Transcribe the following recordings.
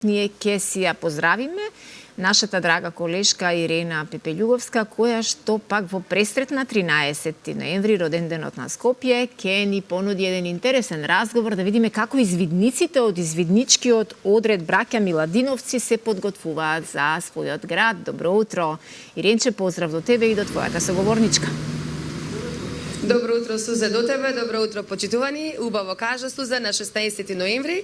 Ние ќе си ја поздравиме нашата драга колешка Ирена Пепелјуговска, која што пак во пресрет на 13 ноември, роденденот на Скопје, ќе ни понуди еден интересен разговор да видиме како извидниците од извидничкиот одред браќа Миладиновци се подготвуваат за својот град. Добро утро. Иренче, поздрав до тебе и до твојата соговорничка. Добро утро, Сузе, до тебе. Добро утро, почитувани. Убаво кажа Сузе, на 16 ноември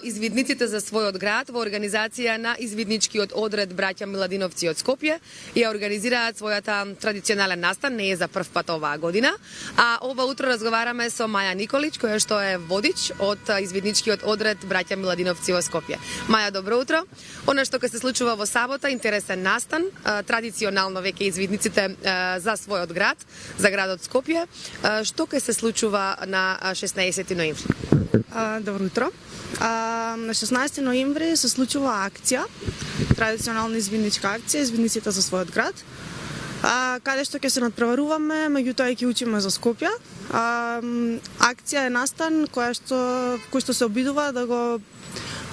извидниците за својот град во организација на извидничкиот одред браќа Миладиновци од Скопје ја организираат својата традиционален настан, не е за прв пат оваа година. А ова утро разговараме со Маја Николич, која што е водич од извидничкиот одред браќа Миладиновци во Скопје. Маја, добро утро. Она што ќе се случува во сабота, интересен настан, традиционално веќе извидниците за својот град, за градот Скопје. Што ќе се случува на 16 ноември? Добро утро. На 16 ноември се случува акција, традиционална извидничка акција, извидниците за својот град, каде што ќе се надпреваруваме, меѓутоа ќе учиме за Скопје. Акција е настан кој што се обидува да го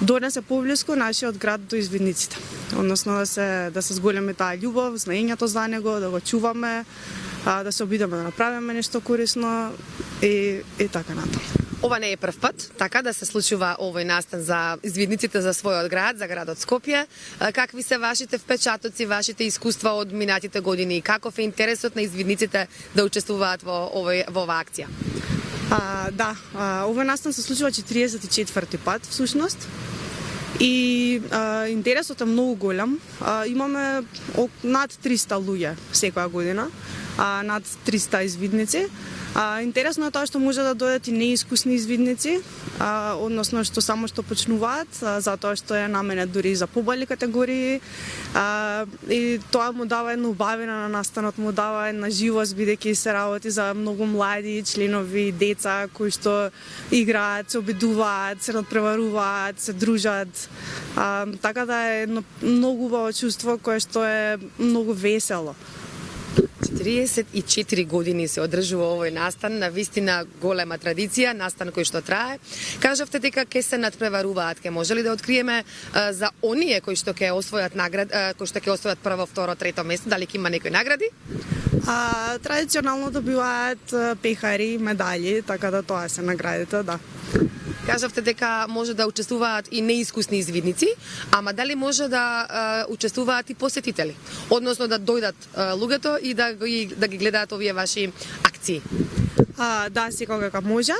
донесе поблиску нашиот град до извидниците. Односно да се зголеми таа љубов, знаењето за него, да го чуваме, да се обидаме да направиме нешто корисно и така натаму. Ова не е прв пат, така да се случува овој настан за извидниците за својот град, за градот Скопје. Какви се вашите впечатоци, вашите искуства од минатите години? Каков е интересот на извидниците да учествуваат во оваа акција? Овој настан се случува 44 пат всушност. И интересот е многу голем. Имаме над 300 луѓе секоја година, над 300 извидници. Интересно е тоа што може да дојдат и неискусни извидници, односно што само што почнуваат, затоа што е наменет дури за побали категории. И тоа му дава една убавина на настанот, му дава една живост, бидејќи се работи за многу млади членови, деца кои што играат, се обидуваат, се надпреваруваат, се дружат. Така да е едно многу убаво чувство кое што е многу весело. 44 години се одржува овој настан, на вистина голема традиција, настан кој што трае. Кажавте дека ќе се надпреваруваат, ќе може ли да откриеме за оние кои што ќе освојат кои што ќе освојат прво, второ, трето место, дали ќе има некои награди? Традиционално добиваат пехари, медали, така да тоа се наградите, да. Кажавте дека може да учествуваат и неискусни извидници, ама дали може да учествуваат и посетители? Односно да дојдат луѓето и да ги гледаат овие ваши акции? Да, секогаш може.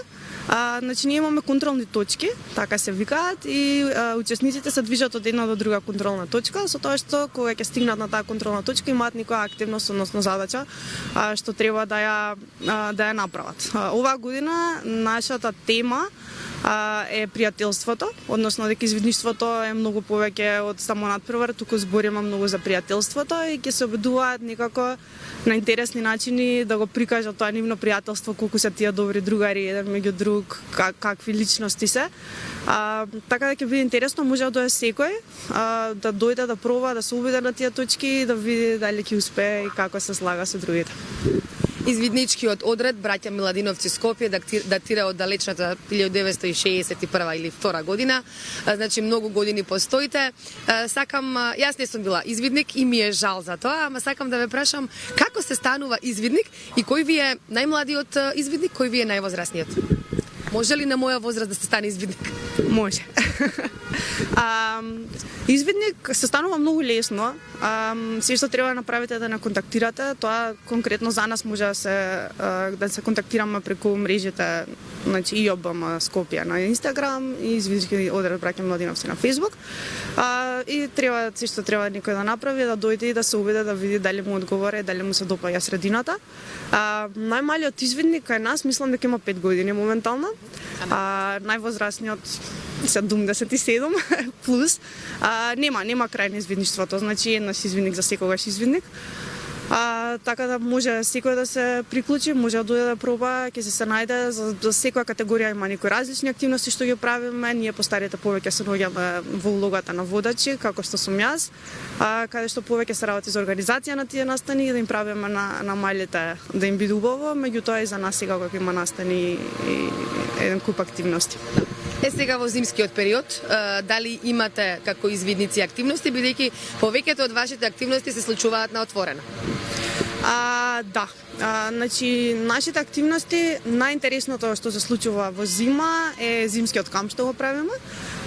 Значи, ние имаме контролни точки, така се викаат, и учесниците се движат од една до друга контролна точка, со тоа што кога ќе стигнат на таа контролна точка имаат некоја активност, односно задача, што треба да ја направат. Оваа година нашата тема е пријателството, односно дека извидништвото е многу повеќе од само надпревар, туку збориме многу за пријателството и ќе се обидуваат некако на интересни начини да го прикажат тоа нивно пријателство, колку се тие добри другари еден меѓу друг, какви личности се. Така да ќе биде интересно, може да дојде секој, да дојде да проба, да се убеди на тие точки и да види дали ќе успее и како се слага со другите. Извидничкиот одред браќа Миладиновци Скопје датира од далечната 1961 или 2 година. Значи многу години постоите. Јас не сум била извидник и ми е жал за тоа, ама сакам да ве прашам како се станува извидник и кој ви е најмладиот извидник, кој ви е највозрасниот? Може ли на моја возраст да се стане извидник? Може. Извидник се станува многу лесно. Се што треба да направите да не контактирате, тоа конкретно за нас може да се контактираме преку мрежите, значи ИОБМ Скопје на Инстаграм и извиднички одред браќа Миладиновци на Фејсбук. И треба се што треба некој да направи, да дојде и да се убеди да види дали му одговара и дали му се допаѓа средината. Најмалиот извидник кај нас мислам дека има 5 години моментално. Највозрасниот 77 плюс. Нема крај на извидништвото, значи еднаш извидник за секогаш извидник. Така да може секој да се приклучи, може да дојде да проба, ќе се најде за секоја категорија има некои различни активности што ги правиме. Ние постарите повеќе се наоѓаме во улогата на водачи, како што сум јас, каде што повеќе се работи за организација на тие настани и да им правиме на малите да им биде убаво, меѓутоа и за нас сега кога има настани и еден куп активности. Сега во зимскиот период, дали имате како извидници активности, бидејќи повеќето од вашите активности се случуваат на отворено? Да. Значи, нашите активности, најинтересното што се случува во зима е зимскиот камп што го правиме.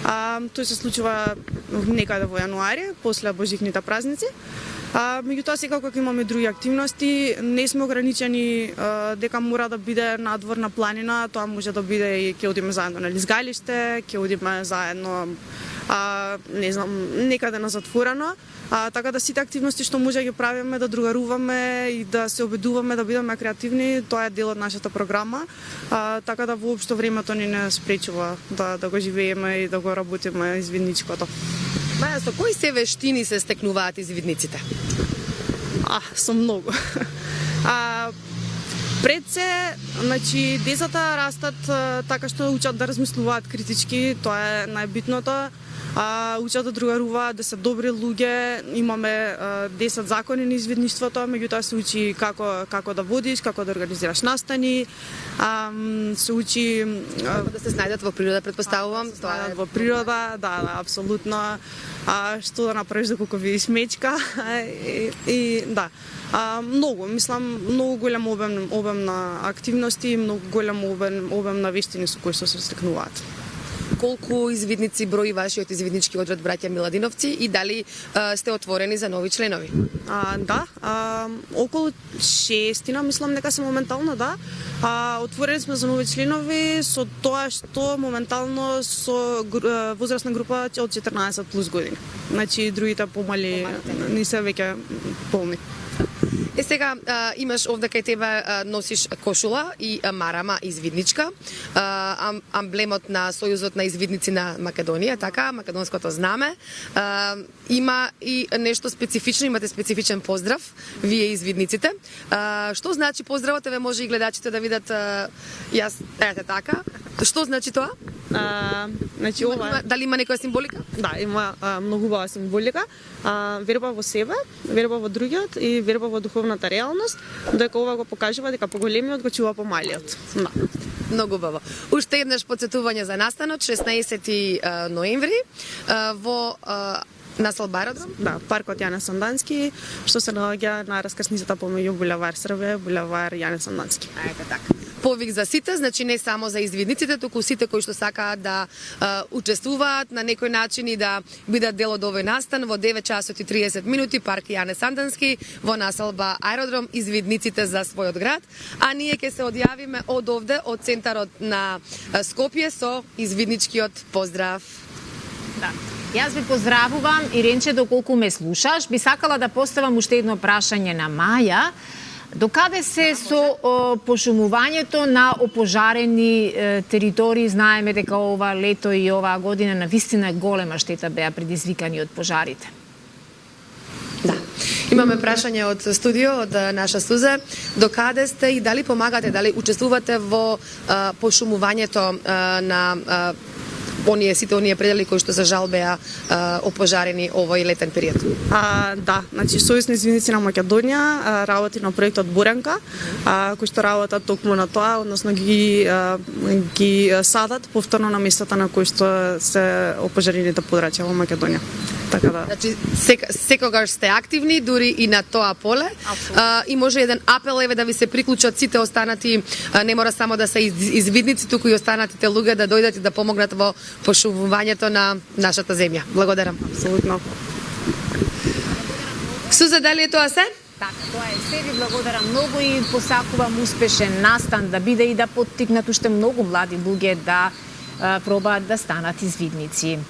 Тој се случува некаде во јануари, после божикните празници. Меѓутоа, секако имаме други активности, не сме ограничени дека мора да биде надвор на планина, тоа може да биде и ќе одиме заедно на лизгалиште, ќе одиме заедно не знам, некаде на затворено. Така да сите активности што може да ги правиме, да другаруваме и да се обидуваме, да бидеме креативни, тоа е дел од нашата програма. Така да воопшто времето ни не спречува да го живееме и да го работиме извидничкото. Маја, со кои се вештини се стекнуваат извидниците? Со многу. Пред се, значи, децата растат така што учат да размислуваат критички, тоа е најбитното. Учат да другаруваат, да се добри луѓе, имаме 10 закони на извидништвото, меѓутоа се учи како да водиш, како да организираш настани, се учи да се снајдат во природа, предпоставувам. Тоа е во природа, да, апсолутно. Што да направиш доколку видиш мечка и да. Многу, мислам, многу голем обем на активности и многу голем обем на вештини со кои што се стекнуваат. Колку извидници брои вашиот извиднички одред браќа Миладиновци и дали сте отворени за нови членови? Да, околу 6, мислам дека се моментално, да. Отворени сме за нови членови со тоа што моментално со возрастна група од 14 плюс години. Значи другите помали не се веќе полни. Сега имаш овде кај тебе, носиш кошула и марама извидничка, амблемот на Сојузот на извидници на Македонија, така, македонското знаме. Има и нешто специфично, имате специфичен поздрав, вие извидниците. Што значи поздравот? Еве може и гледачите да видат, ете така. Што значи тоа? Значи ова... Дали има некоја символика? Да, има многу убава символика. Верба во себе, верба во другиот и верба во духовната реалност, дека ова го покажува дека поголемиот го чува помалиот. Да. Многу убаво. Уште еднаш потсетување за настанот, 16 ноември во населба Аеродром? Да, паркот Јане Сандански, што се наоѓа на раскрсницата помеѓу булевар Србија, булевар Јане Сандански. Ете така. Повик за сите, значи не само за извидниците, туку сите кои што сакаат да учествуваат на некој начин и да бидат дел од овој настан во 9 часот и 30 минути, парк Јане Сандански во населба Аеродром, извидниците за својот град, а ние ќе се одјавиме од овде, од центарот на Скопје со извидничкиот поздрав. Да. Јас ви поздравувам, Иренче, доколку ме слушаш. Би сакала да поставам уште едно прашање на Маја. Докаде се со пошумувањето на опожарени територии? Знаеме дека ова лето и оваа година навистина голема штета беа предизвикани од пожарите. Да. Имаме прашање од студио, од наша Сузе. Докаде сте и дали помагате, дали учествувате во пошумувањето на сите оние предели кои што за жал беа опожарени овој летен период? Да, значи Сојуз на извидници на Македонија работи на проектот Буренка, кој што работат токму на тоа, односно ги садат повторно на местата на кои што се опожарените подрачја во Македонија. Така да. Значи секогаш сте активни дури и на тоа поле. И може еден апел еве да ви се приклучат сите останати, не мора само да се извидници, туку и останатите луѓе да дојдат и да помогнат во пошумувањето на нашата земја. Благодарам. Апсолутно. Суза, дали е тоа се? Така, тоа е се. Ви благодарам многу и посакувам успешен настан да биде и да поттикнат уште многу млади луѓе да пробаат да станат извидници.